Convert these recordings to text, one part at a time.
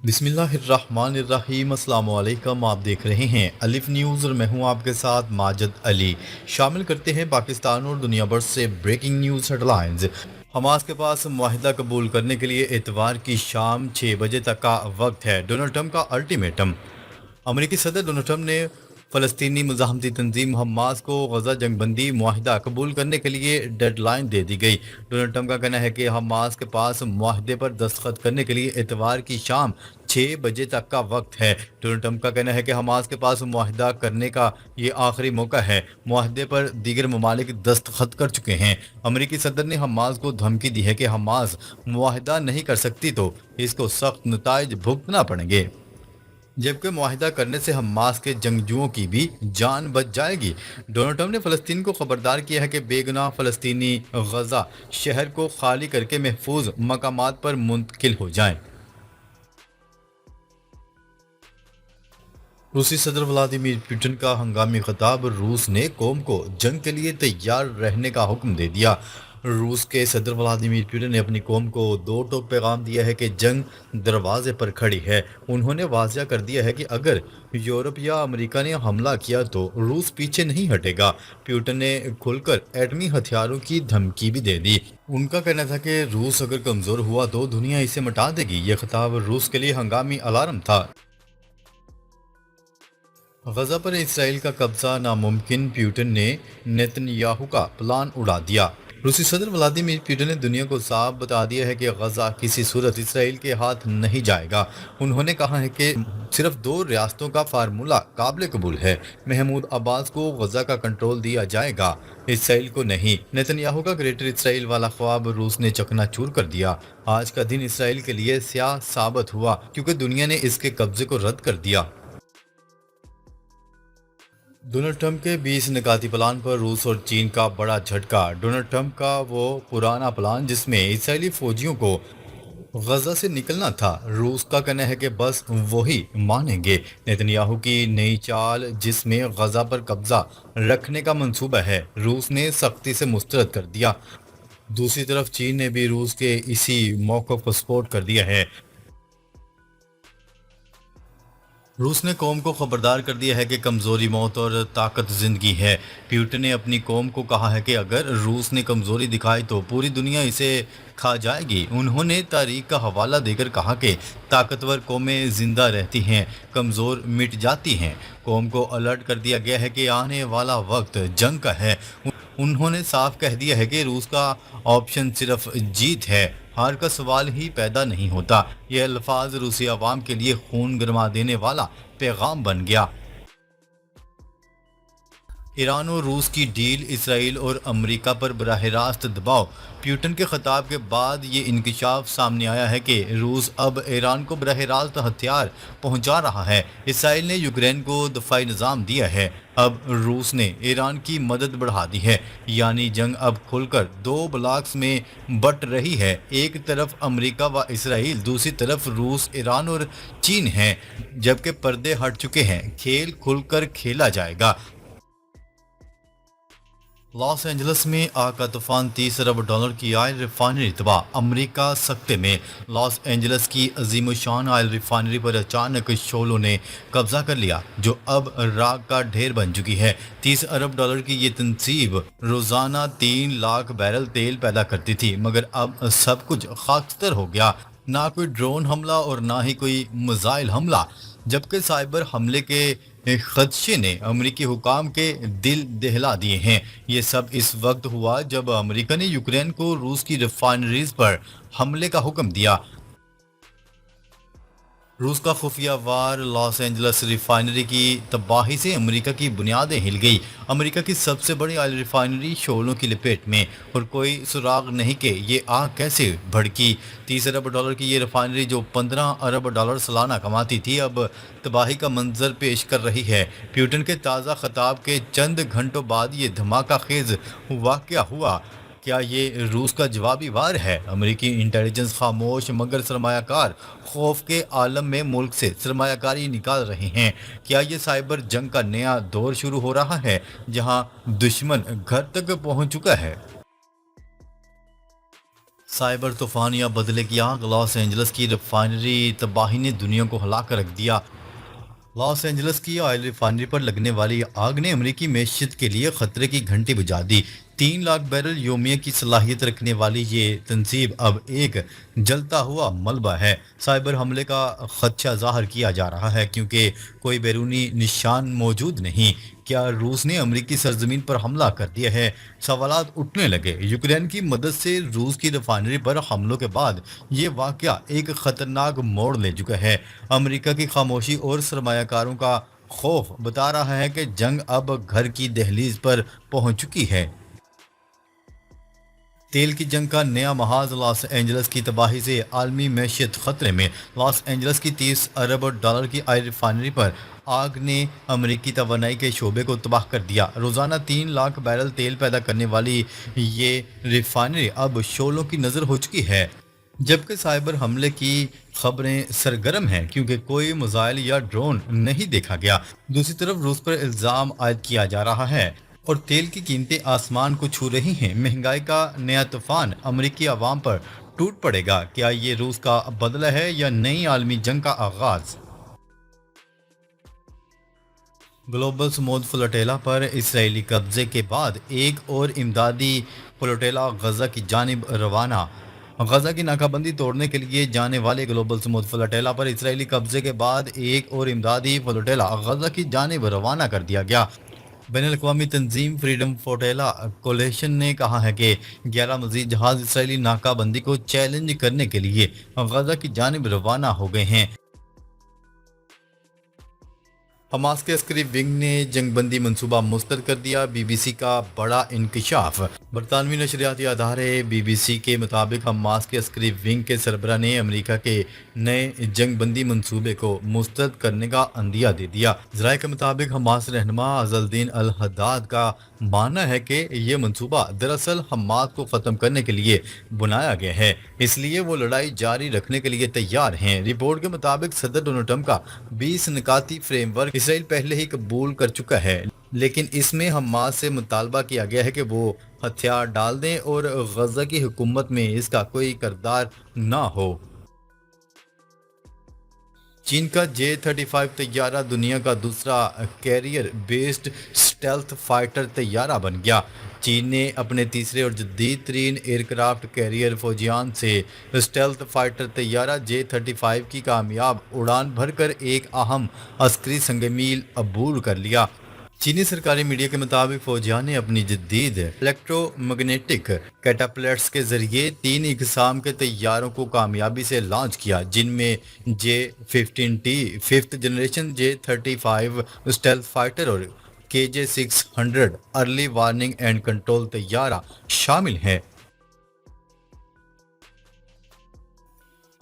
بسم اللہ الرحمن الرحیم، السلام علیکم۔ آپ دیکھ رہے ہیں الف نیوز اور میں ہوں آپ کے ساتھ ماجد علی۔ شامل کرتے ہیں پاکستان اور دنیا بھر سے breaking news headlines. Hamas کے پاس معاہدہ قبول کرنے کے لیے اتوار کی شام 6 بجے تک کا وقت ہے۔ ڈونلڈ ٹرمپ کا الٹیمیٹم۔ امریکی صدر ڈونلڈ ٹرمپ نے فلسطینی مزاحمتی تنظیم حماس کو غزہ جنگ بندی معاہدہ قبول کرنے کے لیے ڈیڈ لائن دے دی گئی۔ ڈونلڈ ٹرمپ کا کہنا ہے کہ حماس کے پاس معاہدے پر دستخط کرنے کے لیے اتوار کی شام 6 بجے تک کا وقت ہے۔ ڈونلڈ ٹرمپ کا کہنا ہے کہ حماس کے پاس معاہدہ کرنے کا یہ آخری موقع ہے۔ معاہدے پر دیگر ممالک دستخط کر چکے ہیں۔ امریکی صدر نے حماس کو دھمکی دی ہے کہ حماس معاہدہ نہیں کر سکتی تو اس کو سخت نتائج بھگتنا پڑیں گے، جبکہ معاہدہ کرنے سے حماس کے جنگجوؤں کی بھی جان بچ جائے گی۔ ڈونلڈ ٹرمپ نے فلسطین کو خبردار کیا ہے کہ بے گناہ فلسطینی غزہ شہر کو خالی کر کے محفوظ مقامات پر منتقل ہو جائیں۔ روسی صدر ولادیمیر پوٹن کا ہنگامی خطاب۔ روس نے قوم کو جنگ کے لیے تیار رہنے کا حکم دے دیا۔ روس کے صدر ولادیمیر پوٹن نے اپنی قوم کو دو ٹوک پیغام دیا ہے کہ جنگ دروازے پر کھڑی ہے۔ انہوں نے واضح کر دیا ہے کہ اگر یورپ یا امریکہ نے حملہ کیا تو روس پیچھے نہیں ہٹے گا۔ پوٹن نے کھل کر ایٹمی ہتھیاروں کی دھمکی بھی دے دی۔ ان کا کہنا تھا کہ روس اگر کمزور ہوا تو دنیا اسے مٹا دے گی۔ یہ خطاب روس کے لیے ہنگامی الارم تھا۔ غزہ پر اسرائیل کا قبضہ ناممکن، پوٹن نے نیتن یاہو کا پلان اڑا دیا۔ روسی صدر ولادیمیر پوٹن نے دنیا کو صاف بتا دیا ہے کہ غزہ کسی صورت اسرائیل کے ہاتھ نہیں جائے گا۔ انہوں نے کہا ہے کہ صرف 2 ریاستوں کا فارمولہ قابل قبول ہے۔ محمود عباس کو غزہ کا کنٹرول دیا جائے گا، اسرائیل کو نہیں۔ نیتن یاہو کا گریٹر اسرائیل والا خواب روس نے چکنا چور کر دیا۔ آج کا دن اسرائیل کے لیے سیاہ ثابت ہوا کیونکہ دنیا نے اس کے قبضے کو رد کر دیا۔ ڈونلڈ ٹرمپ کے 20 نکاتی پلان پر روس اور چین کا بڑا جھٹکا۔ ڈونلڈ ٹرمپ کا وہ پرانا پلان جس میں اسرائیلی فوجیوں کو غزہ سے نکلنا تھا، روس کا کہنا ہے کہ بس وہی مانیں گے۔ نیتن یاہو کی نئی چال جس میں غزہ پر قبضہ رکھنے کا منصوبہ ہے، روس نے سختی سے مسترد کر دیا۔ دوسری طرف چین نے بھی روس کے اسی موقف کو سپورٹ کر دیا ہے۔ روس نے قوم کو خبردار کر دیا ہے کہ کمزوری موت اور طاقت زندگی ہے۔ پوٹن نے اپنی قوم کو کہا ہے کہ اگر روس نے کمزوری دکھائی تو پوری دنیا اسے کھا جائے گی۔ انہوں نے تاریخ کا حوالہ دے کر کہا کہ طاقتور قومیں زندہ رہتی ہیں، کمزور مٹ جاتی ہیں۔ قوم کو الرٹ کر دیا گیا ہے کہ آنے والا وقت جنگ کا ہے۔ انہوں نے صاف کہہ دیا ہے کہ روس کا آپشن صرف جیت ہے، ہار کا سوال ہی پیدا نہیں ہوتا۔ یہ الفاظ روسی عوام کے لیے خون گرما دینے والا پیغام بن گیا۔ ایران اور روس کی ڈیل، اسرائیل اور امریکہ پر براہ راست دباؤ۔ پوٹن کے خطاب کے بعد یہ انکشاف سامنے آیا ہے کہ روس اب ایران کو براہ راست ہتھیار پہنچا رہا ہے۔ اسرائیل نے یوکرین کو دفاعی نظام دیا ہے، اب روس نے ایران کی مدد بڑھا دی ہے۔ یعنی جنگ اب کھل کر 2 بلاکس میں بٹ رہی ہے، ایک طرف امریکہ و اسرائیل، دوسری طرف روس، ایران اور چین ہیں۔ جبکہ پردے ہٹ چکے ہیں، کھیل کھل کر کھیلا جائے گا۔ لاس اینجلس میں آگ کا طوفان، 30 ارب ڈالر کی آئل ریفائنری تباہ، امریکہ سکتے میں۔ لاس اینجلس کی عظیم الشان آئل ریفائنری پر اچانک شعلوں نے قبضہ کر لیا جو اب راکھ کا ڈھیر بن چکی ہے۔ 30 ارب ڈالر کی یہ تنصیب روزانہ 3 لاکھ بیرل تیل پیدا کرتی تھی، مگر اب سب کچھ خاکستر ہو گیا۔ نہ کوئی ڈرون حملہ اور نہ ہی کوئی میزائل حملہ، جبکہ سائبر حملے کے خدشے نے امریکی حکام کے دل دہلا دیے ہیں۔ یہ سب اس وقت ہوا جب امریکہ نے یوکرین کو روس کی ریفائنریز پر حملے کا حکم دیا۔ روس کا خفیہ وار، لاس اینجلس ریفائنری کی تباہی سے امریکہ کی بنیادیں ہل گئی۔ امریکہ کی سب سے بڑی آئل ریفائنری شعلوں کی لپیٹ میں، اور کوئی سراغ نہیں کہ یہ آگ کیسے بھڑکی۔ 30 ارب ڈالر کی یہ ریفائنری جو 15 ارب ڈالر سالانہ کماتی تھی، اب تباہی کا منظر پیش کر رہی ہے۔ پوٹن کے تازہ خطاب کے چند گھنٹوں بعد یہ دھماکہ خیز واقعہ ہوا۔ کیا یہ روس کا جوابی وار ہے؟ امریکی انٹیلیجنس خاموش مگر سرمایہ کار خوف کے عالم میں ملک سے سرمایہ کاری نکال رہے ہیں۔ کیا یہ سائبر جنگ کا نیا دور شروع ہو رہا ہے جہاں دشمن گھر تک پہنچ چکا ہے؟ سائبر طوفان یا بدلے کی آگ، لاس اینجلس کی ریفائنری تباہی نے دنیا کو ہلا کر رکھ دیا۔ لاس اینجلس کی آئل ریفائنری پر لگنے والی آگ نے امریکی معیشت کے لیے خطرے کی گھنٹی بجا دی۔ 3 لاکھ بیرل یومیہ کی صلاحیت رکھنے والی یہ تنصیب اب ایک جلتا ہوا ملبہ ہے۔ سائبر حملے کا خدشہ ظاہر کیا جا رہا ہے کیونکہ کوئی بیرونی نشان موجود نہیں۔ کیا روس نے امریکی سرزمین پر حملہ کر دیا ہے؟ سوالات اٹھنے لگے۔ یوکرین کی مدد سے روس کی ریفائنری پر حملوں کے بعد یہ واقعہ ایک خطرناک موڑ لے چکا ہے۔ امریکہ کی خاموشی اور سرمایہ کاروں کا خوف بتا رہا ہے کہ جنگ اب گھر کی دہلیز پر پہنچ چکی ہے۔ تیل کی جنگ کا نیا محاذ، لاس اینجلس کی تباہی سے عالمی معیشت خطرے میں۔ لاس اینجلس کی 30 ارب ڈالر کی آئل ریفائنری پر آگ نے امریکی توانائی کے شعبے کو تباہ کر دیا۔ روزانہ 3 لاکھ بیرل تیل پیدا کرنے والی یہ ریفائنری اب شعلوں کی نظر ہو چکی ہے، جبکہ سائبر حملے کی خبریں سرگرم ہیں کیونکہ کوئی میزائل یا ڈرون نہیں دیکھا گیا۔ دوسری طرف روس پر الزام عائد کیا جا رہا ہے اور تیل کی قیمتیں آسمان کو چھو رہی ہیں۔ مہنگائی کا نیا طوفان امریکی عوام پر ٹوٹ پڑے گا۔ کیا یہ روس کا بدلہ ہے یا نئی عالمی جنگ کا آغاز؟ گلوبل سمود فلوٹیلا پر اسرائیلی قبضے کے بعد ایک اور امدادی فلوٹیلا غزہ کی جانب روانہ۔ غزہ کی ناکہ بندی توڑنے کے لیے جانے والے گلوبل سمود فلوٹیلا پر اسرائیلی قبضے کے بعد ایک اور امدادی فلوٹیلا غزہ کی جانب روانہ کر دیا گیا۔ بین الاقوامی تنظیم فریڈم فلوٹیلا کولیشن نے کہا ہے کہ 11 مزید جہاز اسرائیلی ناکہ بندی کو چیلنج کرنے کے لیے غزہ کی جانب روانہ ہو گئے ہیں۔ حماس کے عسکری ونگ نے جنگ بندی منصوبہ مسترد کر دیا، بی بی سی کا بڑا انکشاف۔ برطانوی نشریاتی ادارے بی بی سی کے مطابق حماس کے عسکری ونگ کے سربراہ نے امریکہ کے نئے جنگ بندی منصوبے کو مسترد کرنے کا عندیہ دے دیا۔ ذرائع کے مطابق حماس رہنما عز الدین الحداد کا ماننا ہے کہ یہ منصوبہ دراصل حماس کو ختم کرنے کے لیے بنایا گیا ہے، اس لیے وہ لڑائی جاری رکھنے کے لیے تیار ہیں۔ رپورٹ کے مطابق صدر ڈونلڈ ٹرمپ کا 20 نکاتی فریم ورک اسرائیل پہلے ہی قبول کر چکا ہے، لیکن اس میں حماس سے مطالبہ کیا گیا ہے کہ وہ ہتھیار ڈال دیں اور غزہ کی حکومت میں اس کا کوئی کردار نہ ہو۔ چین کا J-35 طیارہ دنیا کا دوسرا کیریئر بیسڈ اسٹیلتھ فائٹر طیارہ بن گیا۔ چین نے اپنے تیسرے اور جدید ترین ایئرکرافٹ کیریئر فوجیان سے اسٹیلتھ فائٹر طیارہ J-35 کی کامیاب اڑان بھر کر ایک اہم عسکری سنگ میل عبور کر لیا۔ چینی سرکاری میڈیا کے مطابق فوجیان نے اپنی جدید الیکٹرو میگنیٹک کیٹاپلٹس کے ذریعے 3 اقسام کے طیاروں کو کامیابی سے لانچ کیا، جن میں J-15T 5th generation J-35 stealth fighter اور KJ-600 early warning and control طیارہ شامل ہیں۔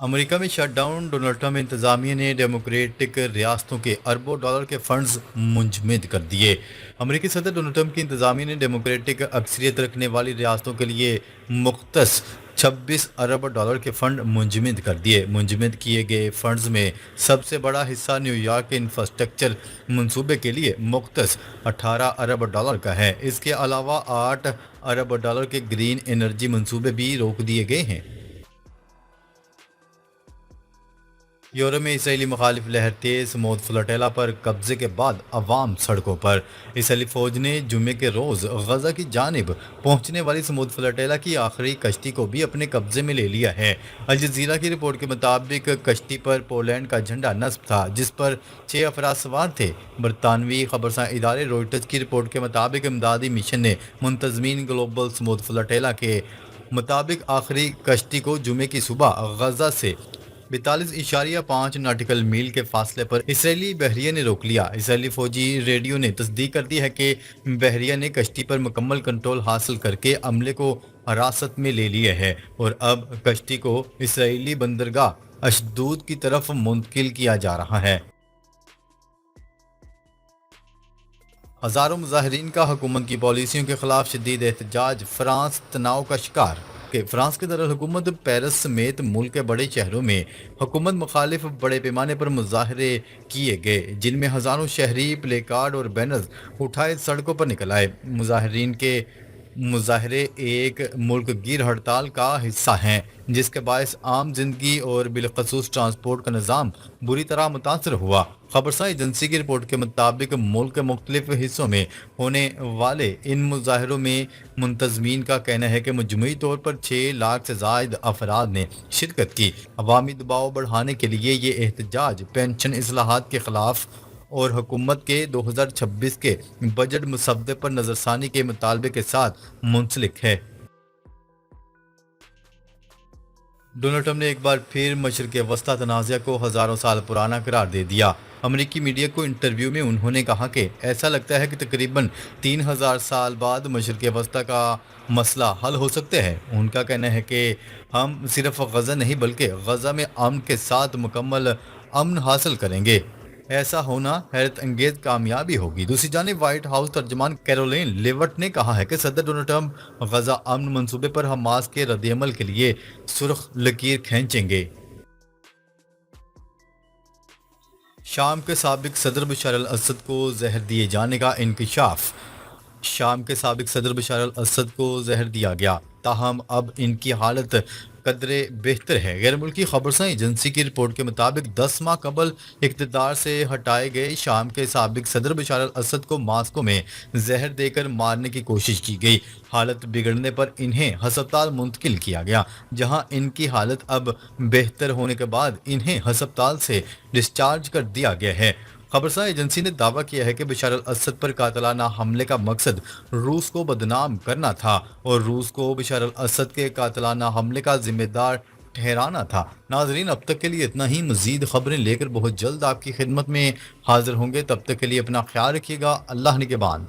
امریکہ میں شٹ ڈاؤن، ڈونلڈ ٹرمپ انتظامیہ نے ڈیموکریٹک ریاستوں کے اربوں ڈالر کے فنڈز منجمد کر دیے۔ امریکی صدر ڈونلڈ ٹرمپ کی انتظامیہ نے ڈیموکریٹک اکثریت رکھنے والی ریاستوں کے لیے مختص 26 ارب ڈالر کے فنڈ منجمد کر دیے۔ منجمد کیے گئے فنڈز میں سب سے بڑا حصہ نیویارک کے انفراسٹرکچر منصوبے کے لیے مختص 18 ارب ڈالر کا ہے۔ اس کے علاوہ 8 ارب ڈالر کے گرین انرجی منصوبے بھی روک دیے گئے ہیں۔ یورپ میں اسرائیلی مخالف لہر تیز، سمود فلوٹیلا پر قبضے کے بعد عوام سڑکوں پر۔ اسرائیلی فوج نے جمعے کے روز غزہ کی جانب پہنچنے والی سمود فلوٹیلا کی آخری کشتی کو بھی اپنے قبضے میں لے لیا ہے۔ الجزیرہ کی رپورٹ کے مطابق کشتی پر پولینڈ کا جھنڈا نصب تھا، جس پر 6 افراد سوار تھے۔ برطانوی خبرساں ادارے روئٹرز کی رپورٹ کے مطابق امدادی مشن نے منتظمین گلوبل سمود فلوٹیلا کے مطابق آخری کشتی کو جمعے کی صبح غزہ سے 42.5 ناٹیکل میل کے فاصلے پر اسرائیلی بحریہ نے روک لیا۔ اسرائیلی فوجی ریڈیو نے تصدیق کر دی ہے کہ بحریہ نے کشتی پر مکمل کنٹرول حاصل کر کے عملے کو حراست میں لے لیا ہے اور اب کشتی کو اسرائیلی بندرگاہ اشدود کی طرف منتقل کیا جا رہا ہے۔ ہزاروں مظاہرین کا حکومت کی پالیسیوں کے خلاف شدید احتجاج، فرانس تناؤ کا شکار۔ کہ فرانس کے دارالحکومت پیرس سمیت ملک کے بڑے شہروں میں حکومت مخالف بڑے پیمانے پر مظاہرے کیے گئے، جن میں ہزاروں شہری پلے کارڈ اور بینرز اٹھائے سڑکوں پر نکل آئے۔ مظاہرین کے مظاہرے ایک ملک گیر ہڑتال کا حصہ ہیں جس کے باعث عام زندگی اور بالخصوص ٹرانسپورٹ کا نظام بری طرح متاثر ہوا۔ خبرساں ایجنسی کی رپورٹ کے مطابق ملک کے مختلف حصوں میں ہونے والے ان مظاہروں میں منتظمین کا کہنا ہے کہ مجموعی طور پر 6 لاکھ سے زائد افراد نے شرکت کی۔ عوامی دباؤ بڑھانے کے لیے یہ احتجاج پینشن اصلاحات کے خلاف اور حکومت کے 2026 کے بجٹ مسودے پر نظر ثانی کے مطالبے کے ساتھ منسلک ہے۔ ڈونلڈ ٹرمپ نے ایک بار پھر مشرق وسطی تنازع کو ہزاروں سال پرانا قرار دے دیا۔ امریکی میڈیا کو انٹرویو میں انہوں نے کہا کہ ایسا لگتا ہے کہ تقریباً 3000 سال بعد مشرق وسطی کا مسئلہ حل ہو سکتا ہے۔ ان کا کہنا ہے کہ ہم صرف غزہ نہیں بلکہ غزہ میں امن کے ساتھ مکمل امن حاصل کریں گے۔ ایسا ہونا حیرت انگیز کامیابی ہوگی۔ دوسری جانب وائٹ ہاؤس ترجمان کیرولین لیوٹ نے کہا ہے کہ صدر ڈونلڈ ٹرمپ غزہ امن منصوبے پر حماس کے رد عمل کے لیے سرخ لکیر کھینچیں گے۔ شام کے سابق صدر بشار الاسد کو زہر دیے جانے کا انکشاف۔ شام کے سابق صدر بشار الاسد کو زہر دیا گیا، تاہم اب ان کی حالت قدرے بہتر ہے۔ غیر ملکی خبرساں ایجنسی کی رپورٹ کے مطابق 10 ماہ قبل اقتدار سے ہٹائے گئے شام کے سابق صدر بشار الاسد کو ماسکو میں زہر دے کر مارنے کی کوشش کی گئی۔ حالت بگڑنے پر انہیں ہسپتال منتقل کیا گیا، جہاں ان کی حالت اب بہتر ہونے کے بعد انہیں ہسپتال سے ڈسچارج کر دیا گیا ہے۔ خبرساں ایجنسی نے دعویٰ کیا ہے کہ بشار الاسد پر قاتلانہ حملے کا مقصد روس کو بدنام کرنا تھا اور روس کو بشار الاسد کے قاتلانہ حملے کا ذمہ دار ٹھہرانا تھا۔ ناظرین، اب تک کے لیے اتنا ہی۔ مزید خبریں لے کر بہت جلد آپ کی خدمت میں حاضر ہوں گے۔ تب تک کے لیے اپنا خیال رکھیے گا۔ اللہ نگہبان۔